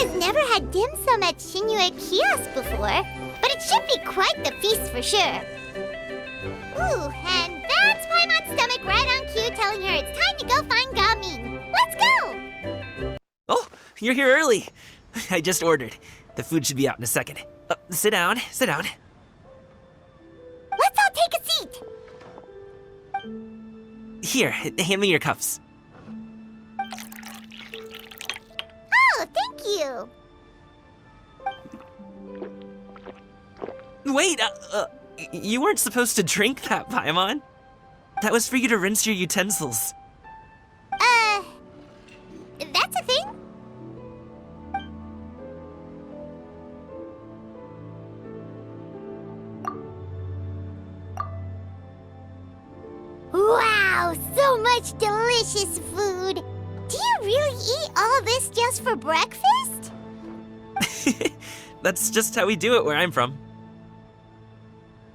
I've never had dim sum at Shinyue Kiosk before, but it should be quite the feast for sure. Ooh, and that's Paimon's stomach right on cue telling her it's time to go find Gaming. Let's go! Oh, you're here early. I just ordered. The food should be out in a second. Sit down, sit down. Let's all take a seat! Here, hand me your cups. Oh, thank you! Wait, you weren't supposed to drink that, Paimon. That was for you to rinse your utensils. That's a thing? Wow, so much delicious food! Do you really eat all this just for breakfast? That's just how we do it where I'm from.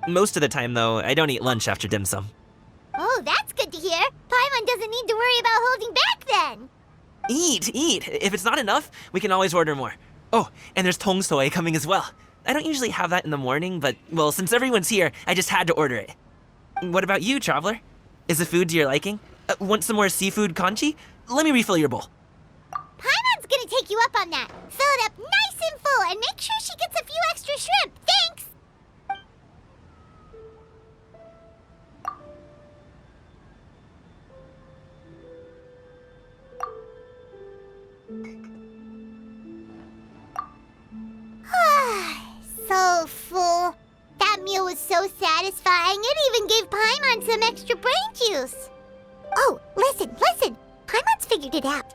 Most of the time, though, I don't eat lunch after dim sum. Oh, that's good to hear. Paimon doesn't need to worry about holding back then. Eat! If it's not enough, we can always order more. Oh, and there's tong soy coming as well. I don't usually have that in the morning, but, well, since everyone's here, I just had to order it. What about you, traveler? Is the food to your liking? Want some more seafood kanchi? Let me refill your bowl. Paimon's gonna take you up on that. Fill it up nice and full and make sure she gets a few extra shrimp. Thanks! So full. That meal was so satisfying, it even gave Paimon some extra brain juice. Oh, listen! Paimon's figured it out.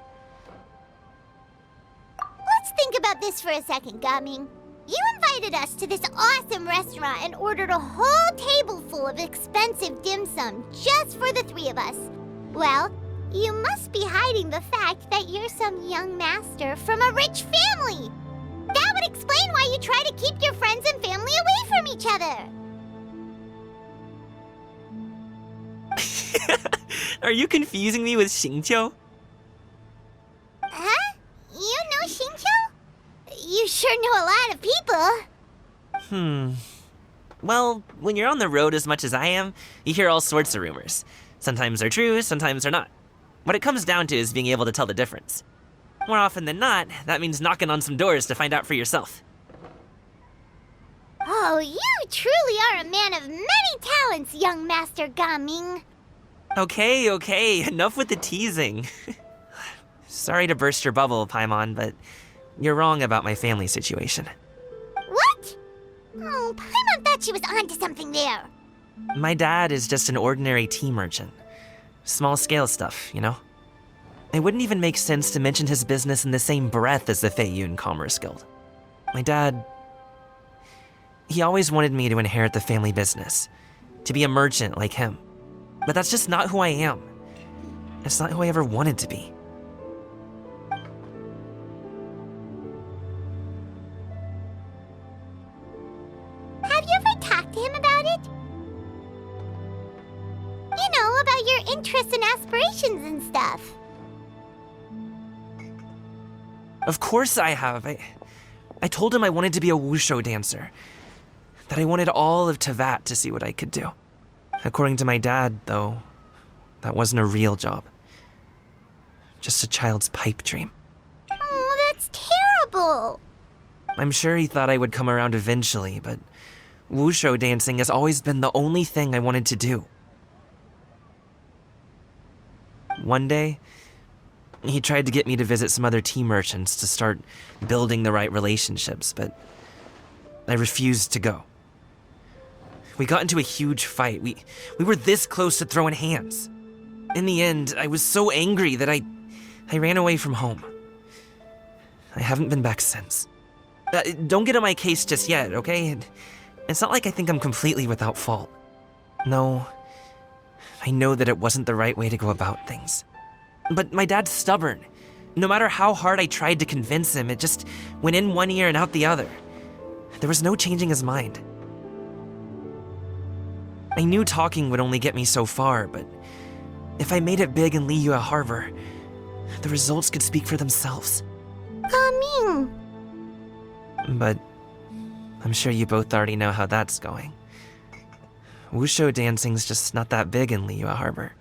Let's think about this for a second, Gaming. You invited us to this awesome restaurant and ordered a whole table full of expensive dim sum just for the three of us. Well, you must be hiding the fact that you're some young master from a rich family. That would explain why you try to keep your friends and family away from each other. Are you confusing me with Xingqiu? Huh? You know Xingqiu? You sure know a lot of people. Well, when you're on the road as much as I am, you hear all sorts of rumors. Sometimes they're true, sometimes they're not. What it comes down to is being able to tell the difference. More often than not, that means knocking on some doors to find out for yourself. Oh, you truly are a man of many talents, young Master Gaming. Okay, enough with the teasing. Sorry to burst your bubble, Paimon, but you're wrong about my family situation. What? Oh, Paimon thought she was onto something there. My dad is just an ordinary tea merchant. Small-scale stuff, you know? It wouldn't even make sense to mention his business in the same breath as the Feiyun Commerce Guild. My dad... he always wanted me to inherit the family business, to be a merchant like him. But that's just not who I am. It's not who I ever wanted to be. Have you ever talked to him about it? You know, about your interests and aspirations and stuff. Of course I have. I told him I wanted to be a wushu dancer. That I wanted all of Tevat to see what I could do. According to my dad, though, that wasn't a real job. Just a child's pipe dream. Oh, that's terrible. I'm sure he thought I would come around eventually, but wushu dancing has always been the only thing I wanted to do. One day, he tried to get me to visit some other tea merchants to start building the right relationships, but I refused to go. We got into a huge fight. We were this close to throwing hands. In the end, I was so angry that I ran away from home. I haven't been back since. Don't get on my case just yet, okay? It's not like I think I'm completely without fault. No, I know that it wasn't the right way to go about things. But my dad's stubborn. No matter how hard I tried to convince him, it just went in one ear and out the other. There was no changing his mind. I knew talking would only get me so far, but if I made it big in Liyue Harbor, the results could speak for themselves. Gaming, But I'm sure you both already know how that's going. Wushu dancing's just not that big in Liyue Harbor.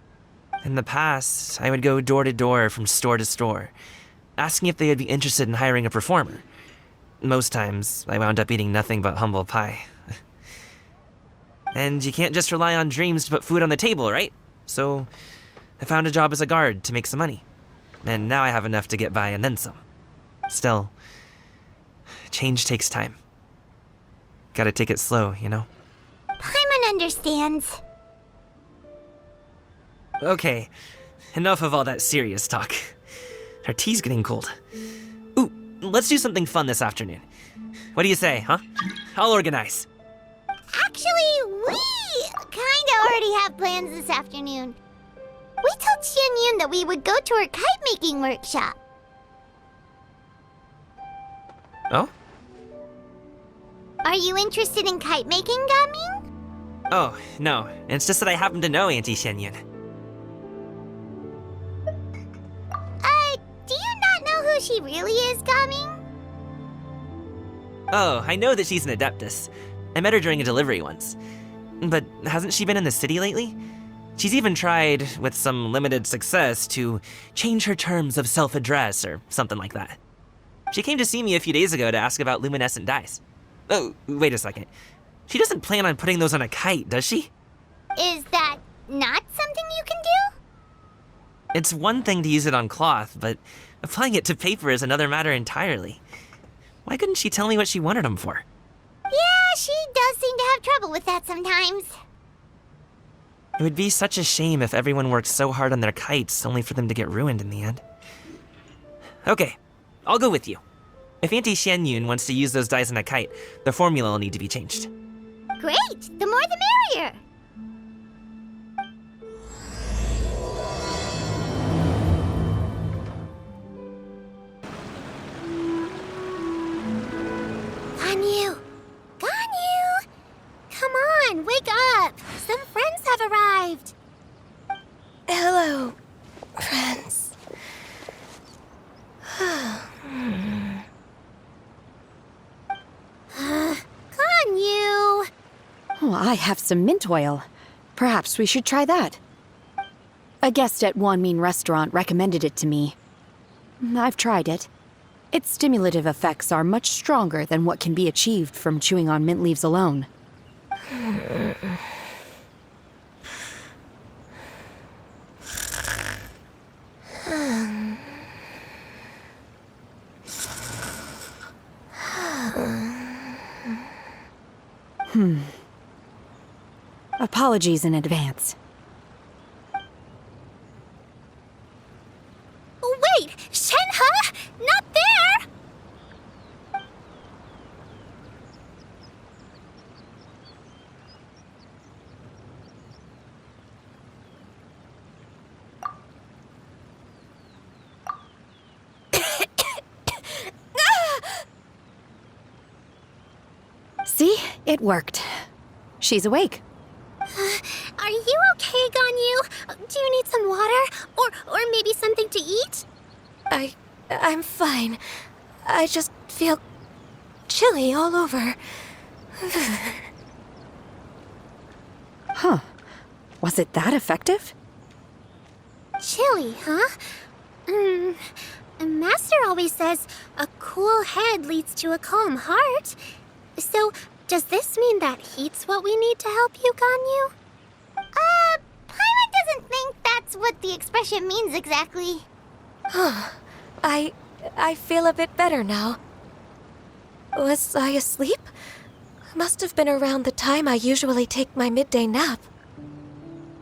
In the past, I would go door to door from store to store, asking if they would be interested in hiring a performer. Most times, I wound up eating nothing but humble pie. And you can't just rely on dreams to put food on the table, right? So, I found a job as a guard to make some money. And now I have enough to get by and then some. Still, change takes time. Gotta take it slow, you know? Paimon understands. Okay, enough of all that serious talk. Our tea's getting cold. Ooh, let's do something fun this afternoon. What do you say, huh? I'll organize. Actually, we kinda already have plans this afternoon. We told Xianyun that we would go to her kite-making workshop. Oh? Are you interested in kite-making, Gaming? Oh, no. It's just that I happen to know Auntie Xianyun. Do you not know who she really is, Gaming? Oh, I know that she's an Adeptus. I met her during a delivery once. But hasn't she been in the city lately? She's even tried, with some limited success, to change her terms of self-address or something like that. She came to see me a few days ago to ask about luminescent dyes. Oh, wait a second. She doesn't plan on putting those on a kite, does she? Is that not something you can do? It's one thing to use it on cloth, but applying it to paper is another matter entirely. Why couldn't she tell me what she wanted them for? Yeah, she does seem to have trouble with that sometimes. It would be such a shame if everyone worked so hard on their kites only for them to get ruined in the end. Okay, I'll go with you. If Auntie Xianyun wants to use those dyes on a kite, the formula will need to be changed. Great! The more the merrier! Ganyu! Ganyu! Come on, wake up! Some friends have arrived! Hello, friends. Ganyu! Oh, I have some mint oil. Perhaps we should try that. A guest at Wanmin Restaurant recommended it to me. I've tried it. Its stimulative effects are much stronger than what can be achieved from chewing on mint leaves alone. Apologies in advance. Wait! Shenhe? Not there! See? It worked. She's awake. Are you okay, Ganyu? Do you need some water? Or maybe something to eat? I'm fine. I just feel chilly all over. Huh. Was it that effective? Chilly, huh? Master always says a cool head leads to a calm heart. So, does this mean that heat's what we need to help you, Ganyu? Paimon doesn't think that's what the expression means exactly. I feel a bit better now. Was I asleep? Must have been around the time I usually take my midday nap.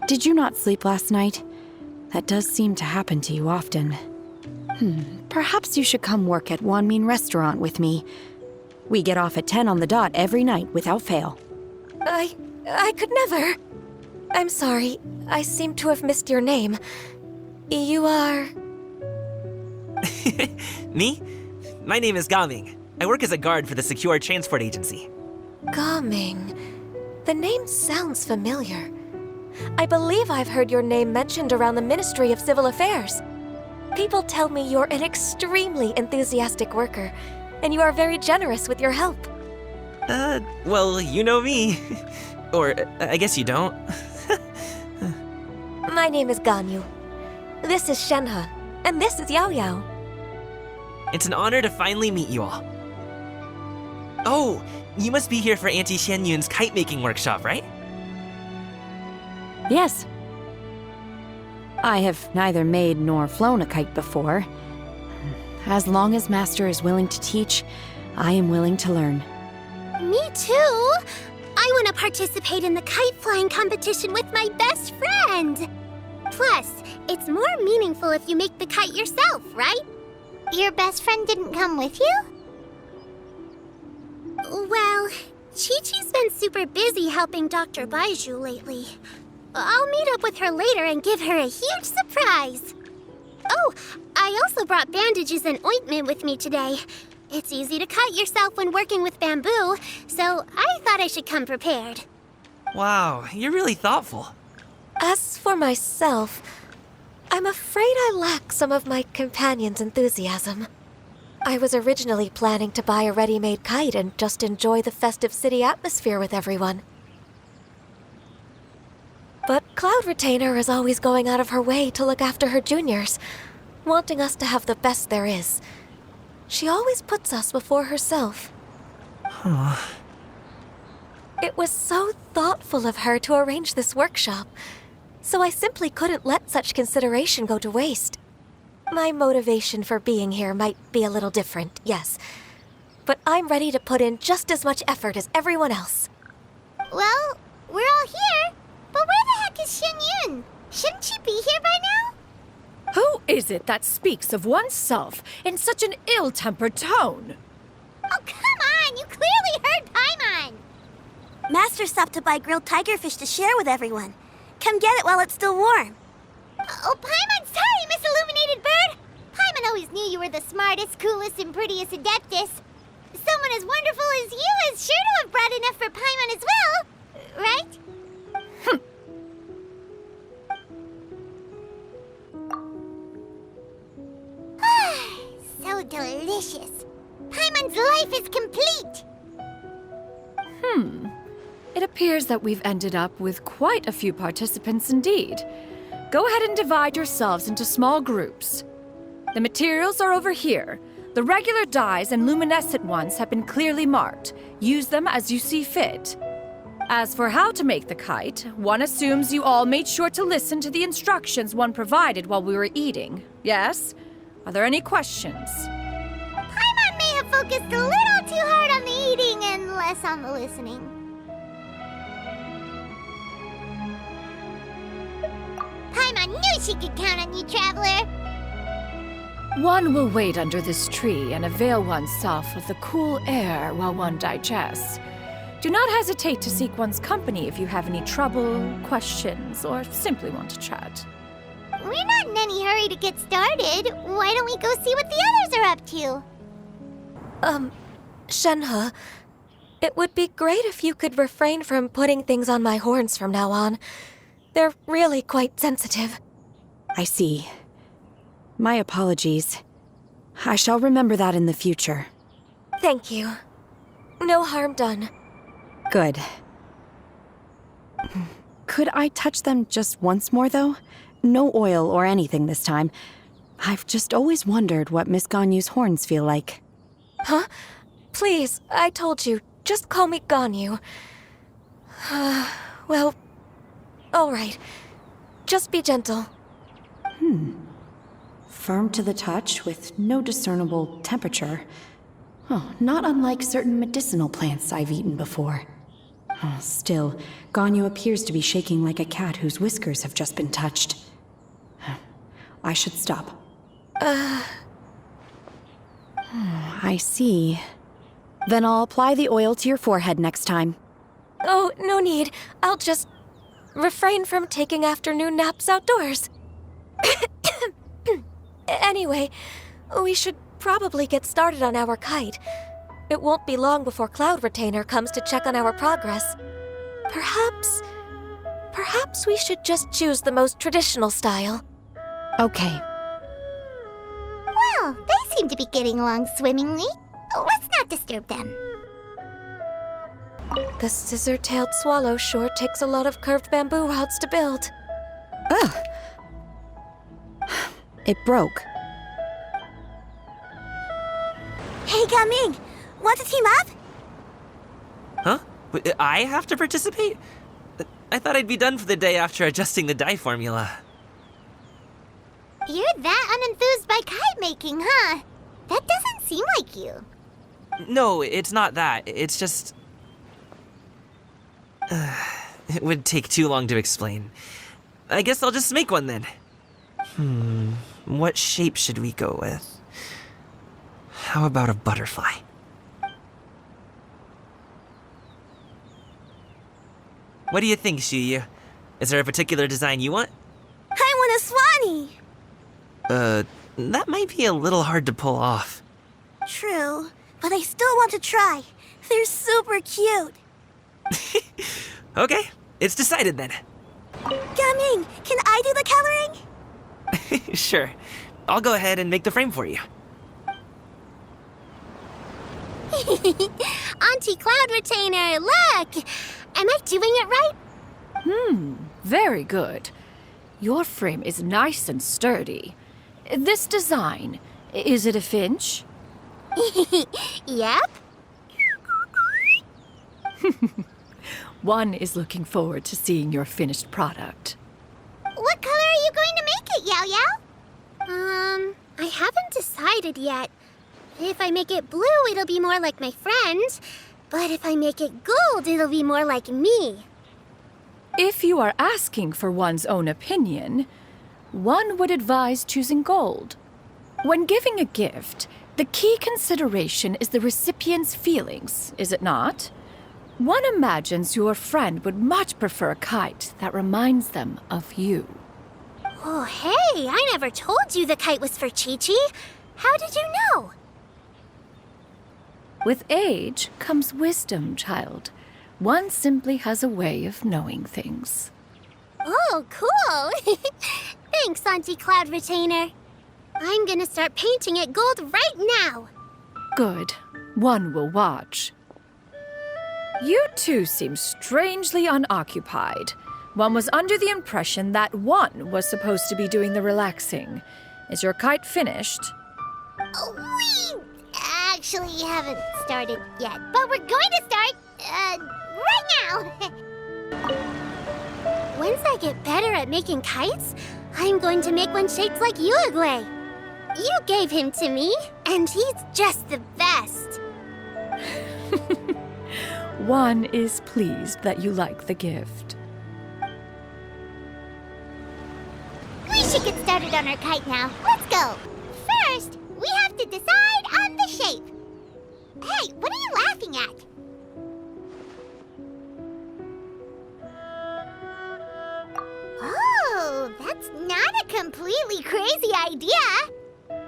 Did you not sleep last night? That does seem to happen to you often. Perhaps you should come work at Wanmin Restaurant with me. We get off at 10 on the dot every night without fail. I could never. I'm sorry. I seem to have missed your name. You are... Me? My name is Gaming. I work as a guard for the Secure Transport Agency. Gaming. The name sounds familiar. I believe I've heard your name mentioned around the Ministry of Civil Affairs. People tell me you're an extremely enthusiastic worker, and you are very generous with your help. Well, you know me. Or, I guess you don't. My name is Ganyu. This is Shenhe, and this is Yao Yao. It's an honor to finally meet you all. Oh, you must be here for Auntie Xianyun's kite-making workshop, right? Yes. I have neither made nor flown a kite before. As long as Master is willing to teach, I am willing to learn. Me too! I want to participate in the kite flying competition with my best friend! Plus, it's more meaningful if you make the kite yourself, right? Your best friend didn't come with you? Well, Chi-Chi's been super busy helping Dr. Baiju lately. I'll meet up with her later and give her a huge surprise. Oh, I also brought bandages and ointment with me today. It's easy to cut yourself when working with bamboo, so I thought I should come prepared. Wow, you're really thoughtful. As for myself, I'm afraid I lack some of my companion's enthusiasm. I was originally planning to buy a ready-made kite and just enjoy the festive city atmosphere with everyone. But Cloud Retainer is always going out of her way to look after her juniors, wanting us to have the best there is. She always puts us before herself. It was so thoughtful of her to arrange this workshop, so I simply couldn't let such consideration go to waste. My motivation for being here might be a little different, yes, but I'm ready to put in just as much effort as everyone else. Well, we're all here, but where the heck is Xianyun? Shouldn't she be here by now? Who is it that speaks of oneself in such an ill-tempered tone? Oh, come on! You clearly heard Paimon! Master stopped to buy grilled tigerfish to share with everyone. Come get it while it's still warm. Oh, Paimon, sorry, Miss Illuminated Bird! Paimon always knew you were the smartest, coolest, and prettiest Adeptus. Someone as wonderful as you is sure to have brought enough for Paimon as well, right? So delicious. Paimon's life is complete. It appears that we've ended up with quite a few participants indeed. Go ahead and divide yourselves into small groups. The materials are over here. The regular dyes and luminescent ones have been clearly marked. Use them as you see fit. As for how to make the kite, one assumes you all made sure to listen to the instructions one provided while we were eating. Yes? Are there any questions? Paimon may have focused a little too hard on the eating and less on the listening. Paimon knew she could count on you, Traveler. One will wait under this tree and avail oneself of the cool air while one digests. Do not hesitate to seek one's company if you have any trouble, questions, or simply want to chat. We're not in any hurry to get started. Why don't we go see what the others are up to? Shenhe, it would be great if you could refrain from putting things on my horns from now on. They're really quite sensitive. I see. My apologies. I shall remember that in the future. Thank you. No harm done. Good. Could I touch them just once more, though? No oil or anything this time. I've just always wondered what Miss Ganyu's horns feel like. Huh? Please, I told you. Just call me Ganyu. Well, all right. Just be gentle. Firm to the touch with no discernible temperature. Oh, not unlike certain medicinal plants I've eaten before. Oh, still, Ganyu appears to be shaking like a cat whose whiskers have just been touched. I should stop. I see. Then I'll apply the oil to your forehead next time. Oh, no need. I'll just refrain from taking afternoon naps outdoors. Anyway, we should probably get started on our kite. It won't be long before Cloud Retainer comes to check on our progress. Perhaps we should just choose the most traditional style. Okay. Well, they seem to be getting along swimmingly. Let's not disturb them. The scissor-tailed swallow sure takes a lot of curved bamboo rods to build. Ugh. It broke. Hey, Gaming, want to team up? Huh? I have to participate? I thought I'd be done for the day after adjusting the dye formula. You're that unenthused by kite making, huh? That doesn't seem like you. No, it's not that. It's just... it would take too long to explain. I guess I'll just make one then. What shape should we go with? How about a butterfly? What do you think, Shuyu? Is there a particular design you want? I want a swanee. That might be a little hard to pull off. True, but I still want to try. They're super cute. Okay, it's decided then. Gaming, can I do the coloring? Sure. I'll go ahead and make the frame for you. Auntie Cloud Retainer, look! Am I doing it right? Very good. Your frame is nice and sturdy. This design, is it a finch? Yep. One is looking forward to seeing your finished product. What color are you going to make it, Yao Yao? I haven't decided yet. If I make it blue, it'll be more like my friend. But if I make it gold, it'll be more like me. If you are asking for one's own opinion, one would advise choosing gold. When giving a gift, the key consideration is the recipient's feelings, is it not? One imagines your friend would much prefer a kite that reminds them of you. Oh, hey, I never told you the kite was for Chi-Chi. How did you know? With age comes wisdom, child. One simply has a way of knowing things. Oh, cool. Thanks, Auntie Cloud Retainer. I'm gonna start painting it gold right now. Good. One will watch. You two seem strangely unoccupied. One was under the impression that one was supposed to be doing the relaxing. Is your kite finished? We actually haven't started yet, but we're going to start, right now. Once I get better at making kites, I'm going to make one shaped like Uruguay. You gave him to me, and he's just the best. One is pleased that you like the gift. We should get started on our kite now. Let's go. First, we have to decide on the shape. Hey, what are you laughing at? Oh, that's not a completely crazy idea.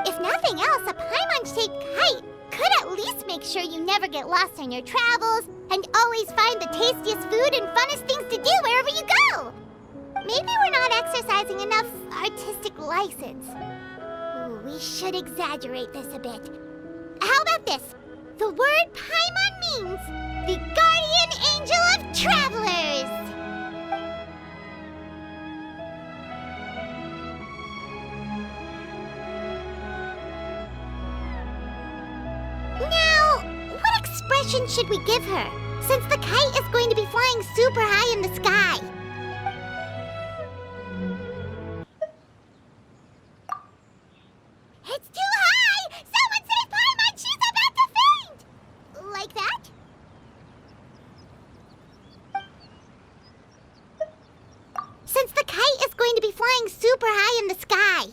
If nothing else, a Paimon-shaped kite could at least make sure you never get lost on your travels and always find the tastiest food and funnest things to do wherever you go. Maybe we're not exercising enough artistic license. Ooh, we should exaggerate this a bit. How about this? The word Paimon means the guardian angel of travelers. Now, what expression should we give her, since the kite is going to be flying super high in the sky? It's too high! Someone save Paimon! She's about to faint! Like that? Since the kite is going to be flying super high in the sky.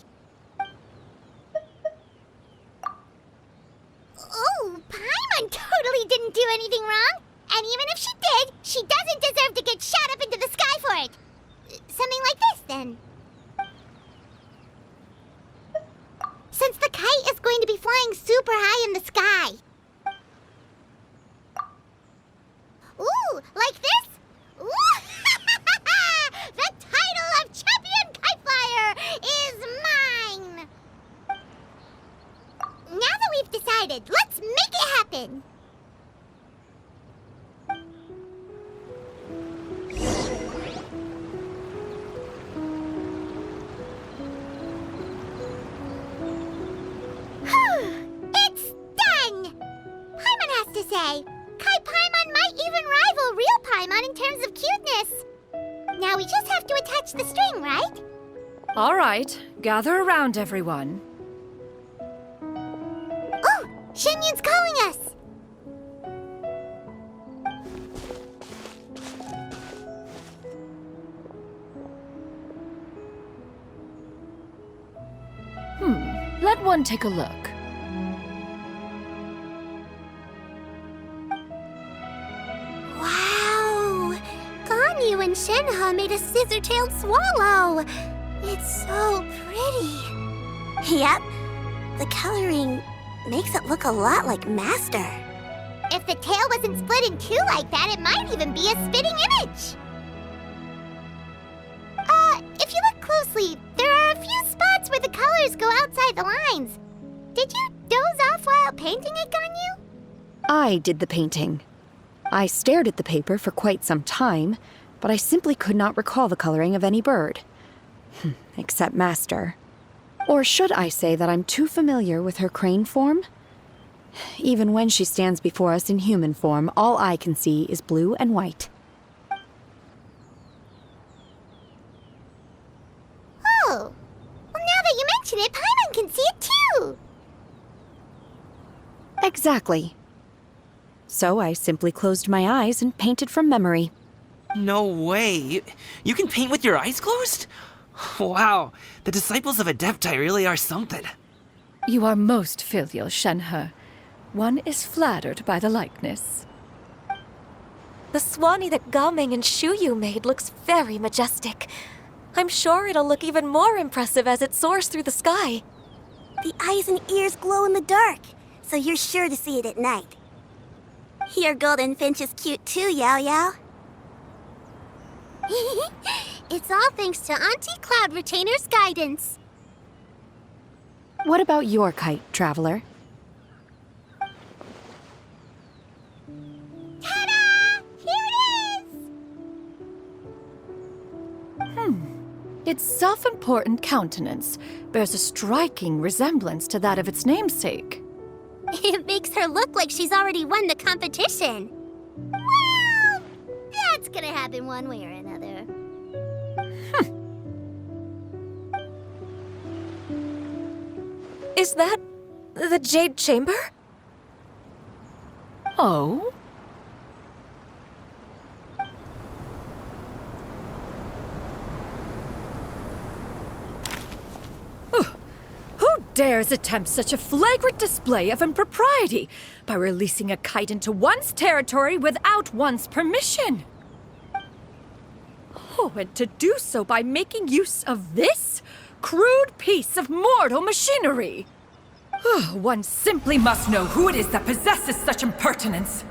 Oh, Paimon totally didn't do anything wrong. And even if she did, she doesn't deserve to get shot up into the sky for it. Something like this, then. Since the kite is going to be flying super high in the sky. Ooh, like this? Ooh! The title of Champion Kite Flyer is mine! Now that we've decided, let's make it happen! happen. It's done! Paimon has to say, Kai Paimon might even rival real Paimon in terms of cuteness. Now we just have to attach the string, right? All right, gather around, everyone. Oh, Shenyun's calling us! Let one take a look. Wow! Ganyu and Shenhe made a scissor-tailed swallow! It's so pretty. Yep. The coloring makes it look a lot like Master. If the tail wasn't split in two like that, it might even be a spitting image. If you look closely, there are a few spots where the colors go outside the lines. Did you doze off while painting it, Ganyu? I did the painting. I stared at the paper for quite some time, but I simply could not recall the coloring of any bird. Except Master. Or should I say that I'm too familiar with her crane form? Even when she stands before us in human form, all I can see is blue and white. Oh. Well, now that you mention it, Paimon can see it too! Exactly. So I simply closed my eyes and painted from memory. No way. You can paint with your eyes closed? Wow, the disciples of Adepti really are something. You are most filial, Shenhe. One is flattered by the likeness. The Swanee that Gaming and Shuyu made looks very majestic. I'm sure it'll look even more impressive as it soars through the sky. The eyes and ears glow in the dark, so you're sure to see it at night. Your golden finch is cute too, Yao Yao. It's all thanks to Auntie Cloud Retainer's guidance. What about your kite, Traveler? Ta-da! Here it is! Its self-important countenance bears a striking resemblance to that of its namesake. It makes her look like she's already won the competition. Well, that's gonna happen one way or another. Is that the Jade Chamber? Oh? Who dares attempt such a flagrant display of impropriety by releasing a kite into one's territory without one's permission? Oh, and to do so by making use of this crude piece of mortal machinery. One simply must know who it is that possesses such impertinence.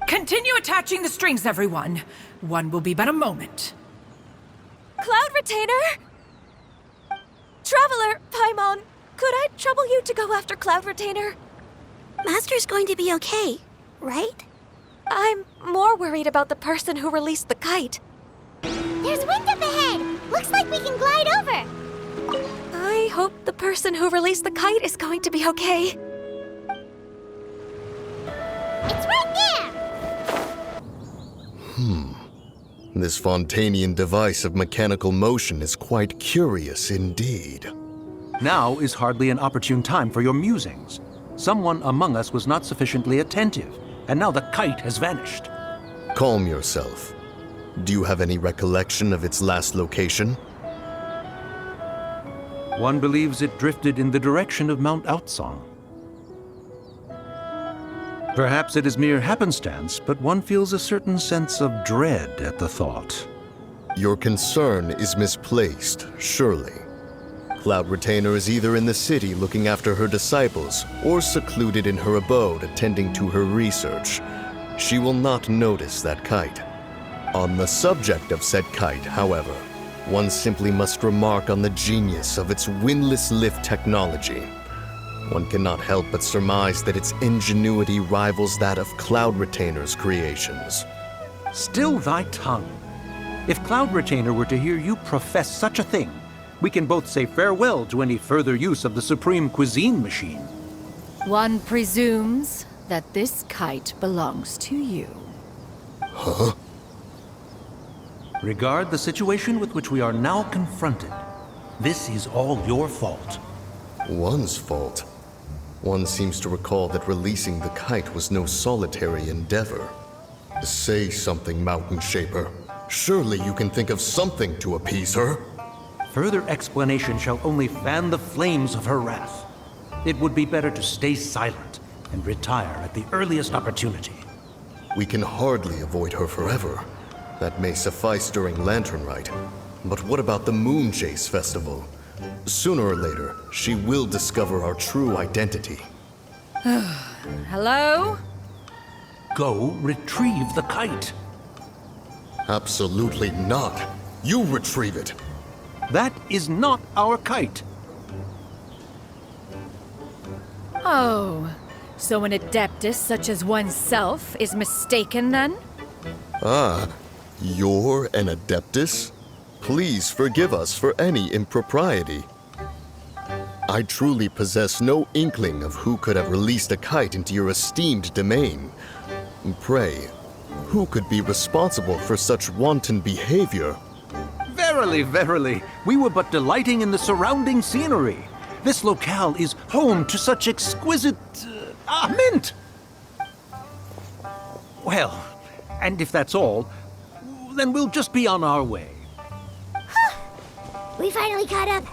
Continue attaching the strings, everyone. One will be but a moment. Cloud Retainer? Traveler, Paimon, could I trouble you to go after Cloud Retainer? Master's going to be okay, right? I'm more worried about the person who released the kite. There's wind up ahead! Looks like we can glide over! I hope the person who released the kite is going to be okay. It's right there! This Fontanian device of mechanical motion is quite curious indeed. Now is hardly an opportune time for your musings. Someone among us was not sufficiently attentive, and now the kite has vanished. Calm yourself. Do you have any recollection of its last location? One believes it drifted in the direction of Mount Outsong. Perhaps it is mere happenstance, but one feels a certain sense of dread at the thought. Your concern is misplaced, surely. Cloud Retainer is either in the city looking after her disciples, or secluded in her abode attending to her research. She will not notice that kite. On the subject of said kite, however, one simply must remark on the genius of its windless lift technology. One cannot help but surmise that its ingenuity rivals that of Cloud Retainer's creations. Still thy tongue. If Cloud Retainer were to hear you profess such a thing, we can both say farewell to any further use of the Supreme Cuisine Machine. One presumes that this kite belongs to you. Huh? Regard the situation with which we are now confronted. This is all your fault. One's fault. One seems to recall that releasing the kite was no solitary endeavor. Say something, Mountain Shaper. Surely you can think of something to appease her. Further explanation shall only fan the flames of her wrath. It would be better to stay silent and retire at the earliest opportunity. We can hardly avoid her forever. That may suffice during Lantern Rite. But what about the Moon Chase Festival? Sooner or later, she will discover our true identity. Hello? Go retrieve the kite. Absolutely not. You retrieve it. That is not our kite. Oh, so an adeptus such as oneself is mistaken then? Ah, you're an Adeptus? Please forgive us for any impropriety. I truly possess no inkling of who could have released a kite into your esteemed domain. Pray, who could be responsible for such wanton behavior? Verily, verily, we were but delighting in the surrounding scenery. This locale is home to such exquisite... mint! Well, and if that's all, then we'll just be on our way. We finally caught up.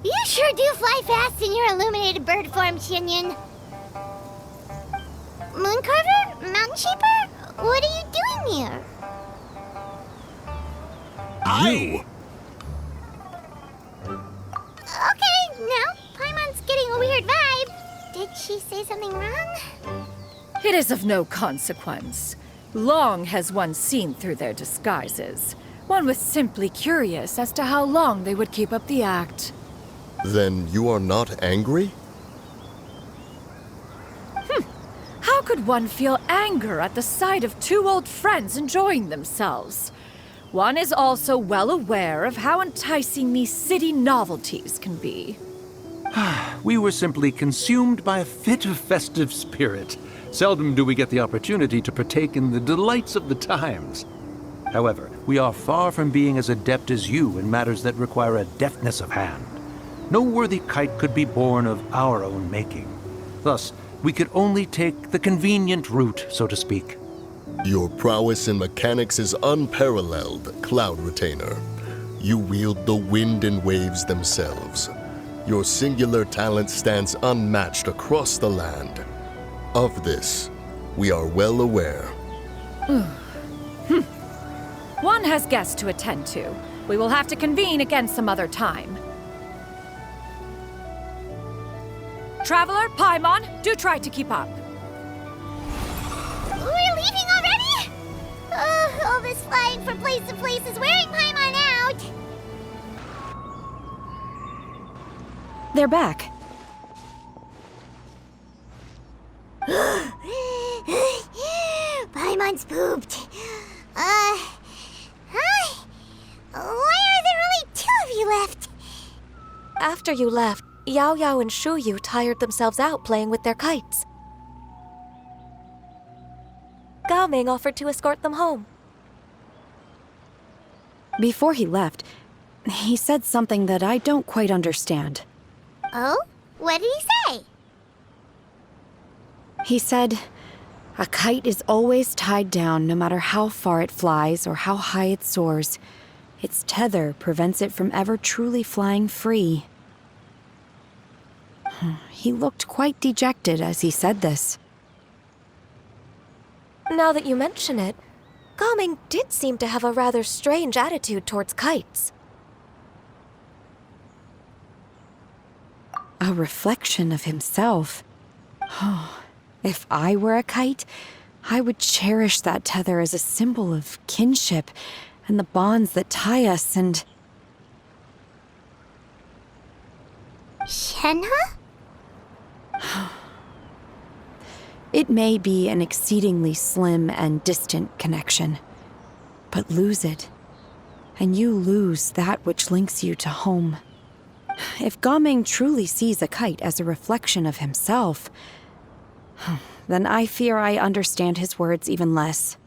You sure do fly fast in your illuminated bird form, Shinyan. Mooncarver? Mountain Shaper? What are you doing here? You! Okay, now Paimon's getting a weird vibe. Did she say something wrong? It is of no consequence. Long has one seen through their disguises. One was simply curious as to how long they would keep up the act. Then you are not angry? How could one feel anger at the sight of two old friends enjoying themselves? One is also well aware of how enticing these city novelties can be. We were simply consumed by a fit of festive spirit. Seldom do we get the opportunity to partake in the delights of the times. However, we are far from being as adept as you in matters that require a deftness of hand. No worthy kite could be born of our own making. Thus, we could only take the convenient route, so to speak. Your prowess in mechanics is unparalleled, Cloud Retainer. You wield the wind and waves themselves. Your singular talent stands unmatched across the land. Of this, we are well aware. One has guests to attend to. We will have to convene again some other time. Traveler, Paimon, do try to keep up. We're leaving already? All this flying from place to place is wearing Paimon out. They're back. Paimon's pooped. Hi. Why are there only two of you left? After you left, Yao Yao and Shu Yu tired themselves out playing with their kites. Gao Ming offered to escort them home. Before he left, he said something that I don't quite understand. Oh? What did he say? He said, a kite is always tied down no matter how far it flies or how high it soars. Its tether prevents it from ever truly flying free. He looked quite dejected as he said this. Now that you mention it, Gao Ming did seem to have a rather strange attitude towards kites. A reflection of himself. Oh, if I were a kite, I would cherish that tether as a symbol of kinship and the bonds that tie us and... Shenhe? It may be an exceedingly slim and distant connection, but lose it, and you lose that which links you to home. If Gaming truly sees a kite as a reflection of himself, then I fear I understand his words even less.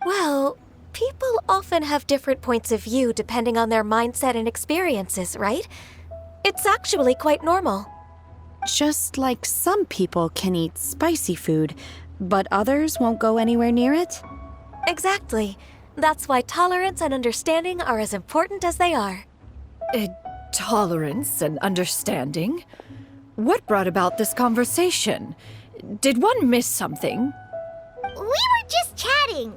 Well, people often have different points of view depending on their mindset and experiences, right? It's actually quite normal. Just like some people can eat spicy food, but others won't go anywhere near it? Exactly. That's why tolerance and understanding are as important as they are. Tolerance and understanding? What brought about this conversation? Did one miss something? We were just chatting.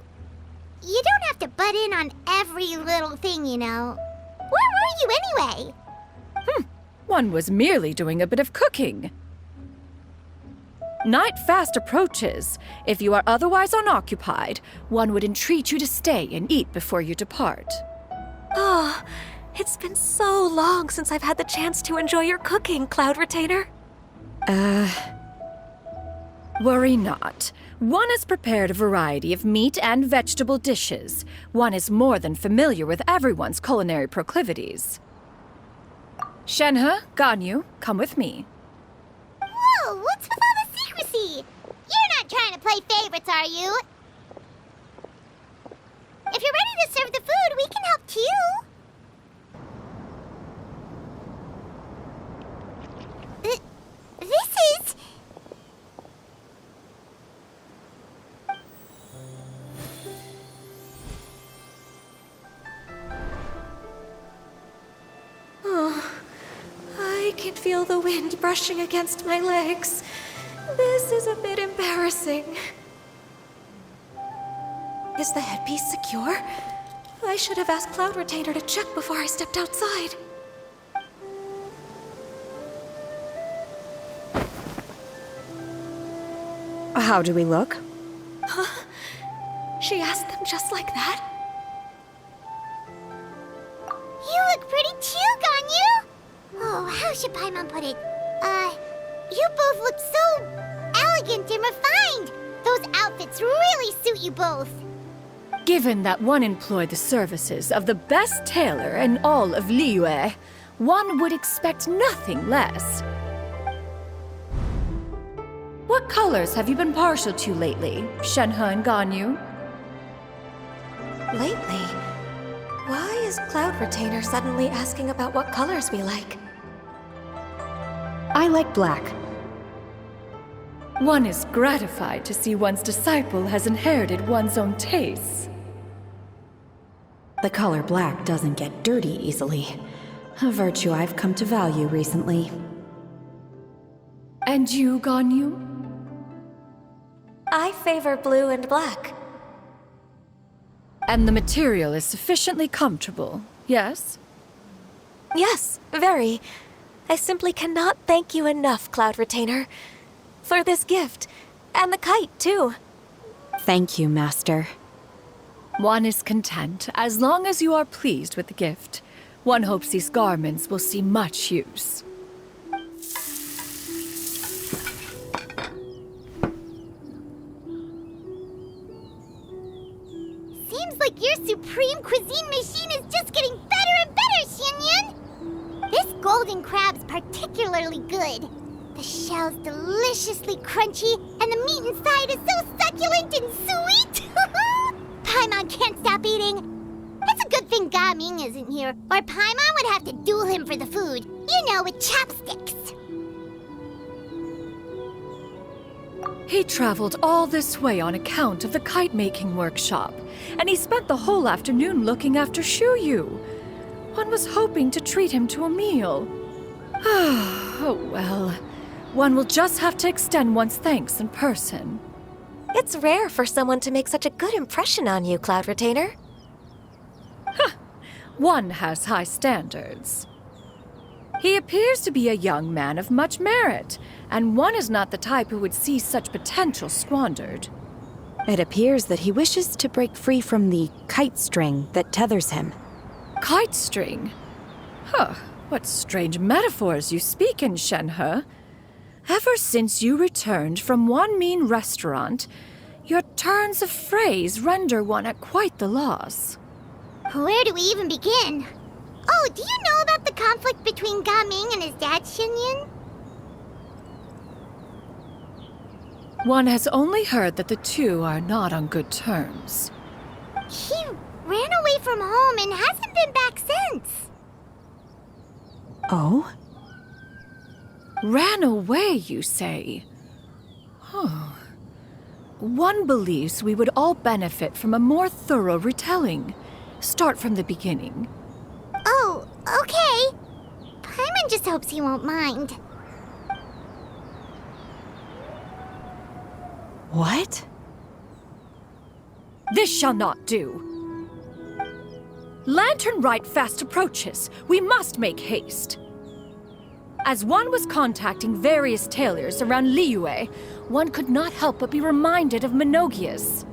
You don't have to butt in on every little thing, you know. Where were you anyway? One was merely doing a bit of cooking. Night fast approaches. If you are otherwise unoccupied, one would entreat you to stay and eat before you depart. Oh, it's been so long since I've had the chance to enjoy your cooking, Cloud Retainer. Worry not. One has prepared a variety of meat and vegetable dishes. One is more than familiar with everyone's culinary proclivities. Shenhe, Ganyu, come with me. Whoa, what's with all the secrecy? You're not trying to play favorites, are you? If you're ready to serve the food, we can help too. This is... I can feel the wind brushing against my legs. This is a bit embarrassing. Is the headpiece secure? I should have asked Cloud Retainer to check before I stepped outside. How do we look? She asked them just like that? You look pretty too, Ganyu! Oh, how should Paimon put it? You both look so elegant and refined. Those outfits really suit you both. Given that one employed the services of the best tailor in all of Liyue, one would expect nothing less. What colors have you been partial to lately, Shenhe and Ganyu? Lately? Why is Cloud Retainer suddenly asking about what colors we like? I like black. One is gratified to see one's disciple has inherited one's own tastes. The color black doesn't get dirty easily. A virtue I've come to value recently. And you, Ganyu? I favor blue and black. And the material is sufficiently comfortable, yes? Yes, very. I simply cannot thank you enough, Cloud Retainer. For this gift. And the kite, too. Thank you, Master. One is content as long as you are pleased with the gift. One hopes these garments will see much use. Seems like your supreme cuisine machine is just getting better and better, Xianyun! This golden crab's particularly good. The shell's deliciously crunchy, and the meat inside is so succulent and sweet! Paimon can't stop eating. It's a good thing Gaming isn't here, or Paimon would have to duel him for the food. You know, with chopsticks. He traveled all this way on account of the kite-making workshop, and he spent the whole afternoon looking after Shuyu. One was hoping to treat him to a meal. Oh well, one will just have to extend one's thanks in person. It's rare for someone to make such a good impression on you, Cloud Retainer. One has high standards. He appears to be a young man of much merit, and one is not the type who would see such potential squandered. It appears that he wishes to break free from the kite string that tethers him. Kite string? Huh, what strange metaphors you speak in, Shenhe. Ever since you returned from one mean restaurant, your turns of phrase render one at quite the loss. Where do we even begin? Oh, do you know about the conflict between Gaming and his dad, Xinyan? One has only heard that the two are not on good terms. He ran away from home and hasn't been back since. Oh? Ran away, you say? Oh. One believes we would all benefit from a more thorough retelling. Start from the beginning. Oh, okay. Paimon just hopes he won't mind. What? This shall not do. Lantern Rite fast approaches. We must make haste. As one was contacting various tailors around Liyue, one could not help but be reminded of Menogias.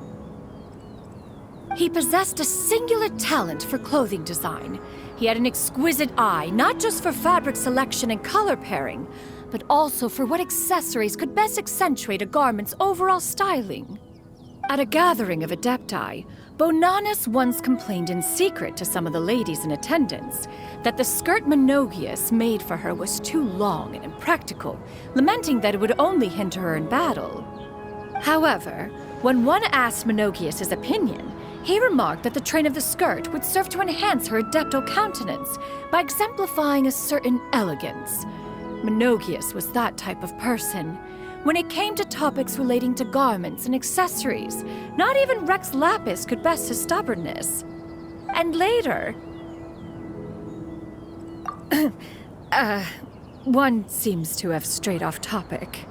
He possessed a singular talent for clothing design. He had an exquisite eye, not just for fabric selection and color pairing, but also for what accessories could best accentuate a garment's overall styling. At a gathering of Adepti, Bonanis once complained in secret to some of the ladies in attendance that the skirt Menogias made for her was too long and impractical, lamenting that it would only hinder her in battle. However, when one asked Menogias his opinion, he remarked that the train of the skirt would serve to enhance her adeptal countenance by exemplifying a certain elegance. Menogias was that type of person. When it came to topics relating to garments and accessories, not even Rex Lapis could best his stubbornness. And later... one seems to have strayed off topic.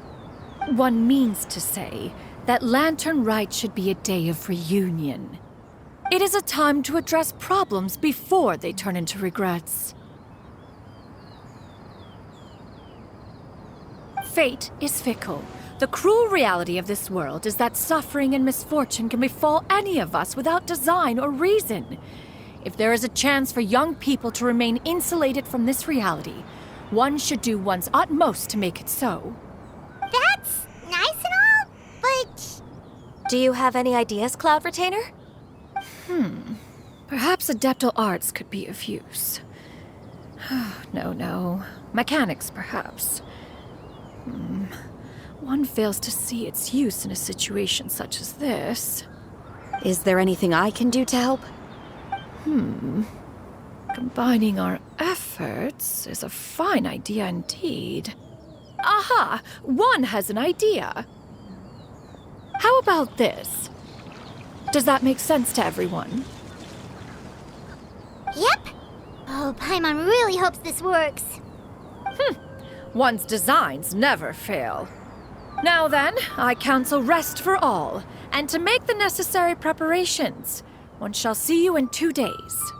One means to say that Lantern Rite should be a day of reunion. It is a time to address problems before they turn into regrets. Fate is fickle. The cruel reality of this world is that suffering and misfortune can befall any of us without design or reason. If there is a chance for young people to remain insulated from this reality, one should do one's utmost to make it so. That's nice and all, but... Do you have any ideas, Cloud Retainer? Perhaps adeptal arts could be of use. No. Mechanics, perhaps. One fails to see its use in a situation such as this. Is there anything I can do to help? Combining our efforts is a fine idea indeed. Aha! One has an idea. How about this? Does that make sense to everyone? Yep. Oh, Paimon really hopes this works. One's designs never fail. Now then, I counsel rest for all, and to make the necessary preparations. One shall see you in 2 days.